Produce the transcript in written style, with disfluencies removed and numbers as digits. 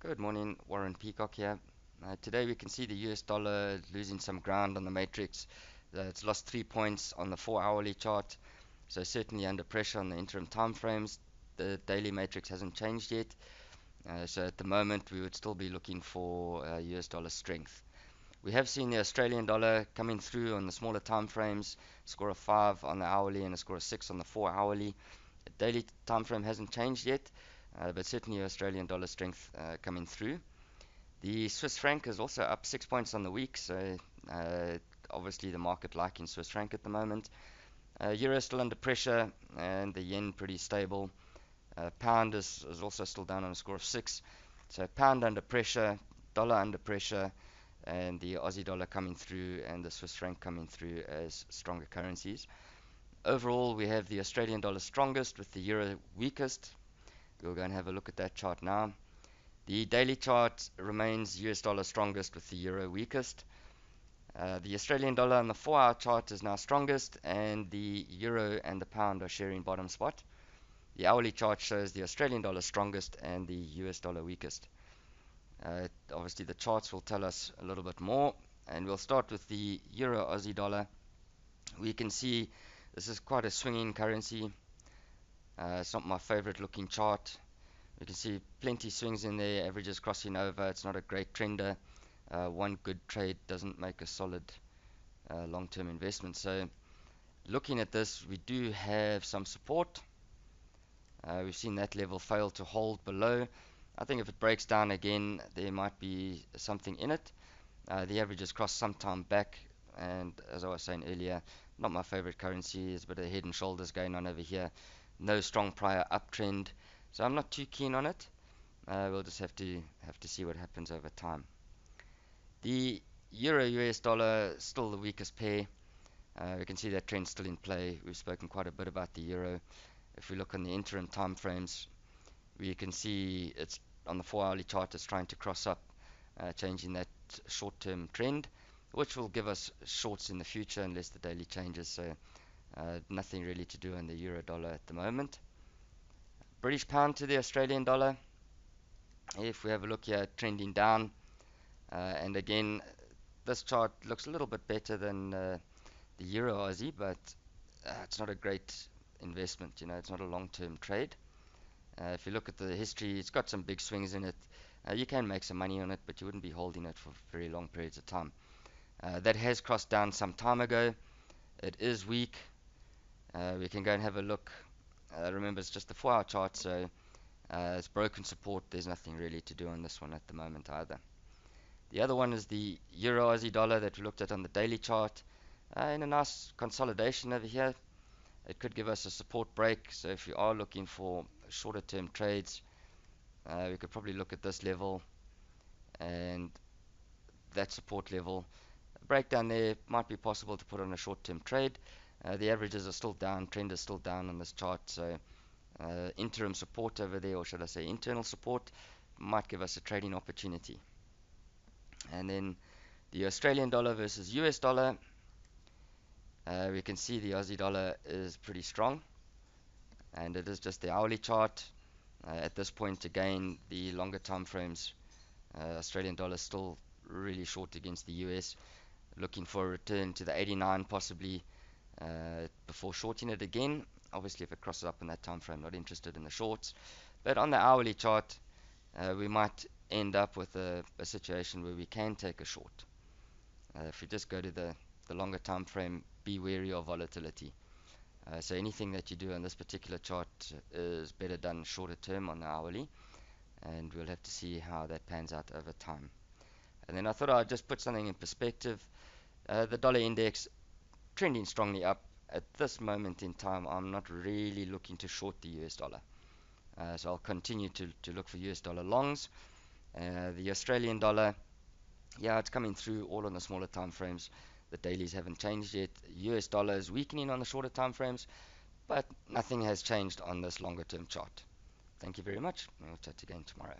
Good morning, Warren Peacock here. Today we can see the US dollar losing some ground on the matrix. It's lost 3 points on the 4 hourly chart, so certainly under pressure on the interim time frames. The daily matrix hasn't changed yet, so at the moment we would still be looking for US dollar strength. We have seen the Australian dollar coming through on the smaller time frames, score of 5 on the hourly and a score of 6 on the 4 hourly. The daily time frame hasn't changed yet, but certainly Australian dollar strength coming through. The Swiss franc is also up 6 points on the week, so uh, obviously the market liking Swiss franc at the moment. Euro still under pressure, and the yen pretty stable. Pound is also still down on a score of 6. So pound under pressure, dollar under pressure, and the Aussie dollar coming through, and the Swiss franc coming through as stronger currencies. Overall, we have the Australian dollar strongest with the euro weakest. We'll go and have a look at that chart now. The daily chart remains US dollar strongest with the euro weakest. The Australian dollar on the 4 hour chart is now strongest, and the euro and the pound are sharing bottom spot. The hourly chart shows the Australian dollar strongest and the US dollar weakest. Obviously, the charts will tell us a little bit more, and we'll start with the euro Aussie dollar. We can see this is quite a swinging currency. It's not my favorite looking chart. We can see plenty swings in there, averages crossing over. It's not a great trender. One good trade doesn't make a solid long-term investment. So looking at this, we do have some support. We've seen that level fail to hold below. I think if it breaks down again, there might be something in it. The average has crossed some time back, and as I was saying earlier, not my favorite currency. There's a bit of head and shoulders going on over here. No strong prior uptrend, so I'm not too keen on it. We'll just have to see what happens over time. The euro US dollar still the weakest pair. We can see that trend still in play. We've spoken quite a bit about the euro. If we look on the interim time frames, we can see it's on the 4 hourly chart. It's trying to cross up, changing that short-term trend, which will give us shorts in the future unless the daily changes. So nothing really to do on the euro dollar at the moment. British pound to the Australian dollar. If we have a look here, trending down, and again, this chart looks a little bit better than the Euro Aussie, but it's not a great investment. It's not a long-term trade. If you look at the history, it's got some big swings in it. You can make some money on it, but you wouldn't be holding it for very long periods of time. That has crossed down some time ago. It is weak. We can go and have a look. Remember, it's just the 4 hour chart, so it's broken support. There's nothing really to do on this one at the moment either. The other one is the Euro Aussie dollar that we looked at on the daily chart. In a nice consolidation over here, it could give us a support break. So if you are looking for shorter term trades, we could probably look at this level and that support level. A breakdown there might be possible to put on a short term trade. The averages are still down, trend is still down on this chart. So interim support over there, or should I say internal support, might give us a trading opportunity. And then the Australian dollar versus US dollar. We can see the Aussie dollar is pretty strong, and it is just the hourly chart. At this point, again, the longer time frames, Australian dollar still really short against the US. Looking for a return to the 89 possibly before shorting it again. Obviously, if it crosses up in that time frame, not interested in the shorts. But on the hourly chart, we might end up with a situation where we can take a short. If we just go to the longer time frame, be wary of volatility. So anything that you do on this particular chart is better done shorter term on the hourly, and we'll have to see how that pans out over time. And then I thought I'd just put something in perspective. The dollar index trending strongly up. At this moment in time, I'm not really looking to short the US dollar. So I'll continue to look for US dollar longs. The Australian dollar, yeah, it's coming through all on the smaller time frames. The dailies haven't changed yet. US dollar is weakening on the shorter time frames, but nothing has changed on this longer term chart. Thank you very much. We'll chat again tomorrow.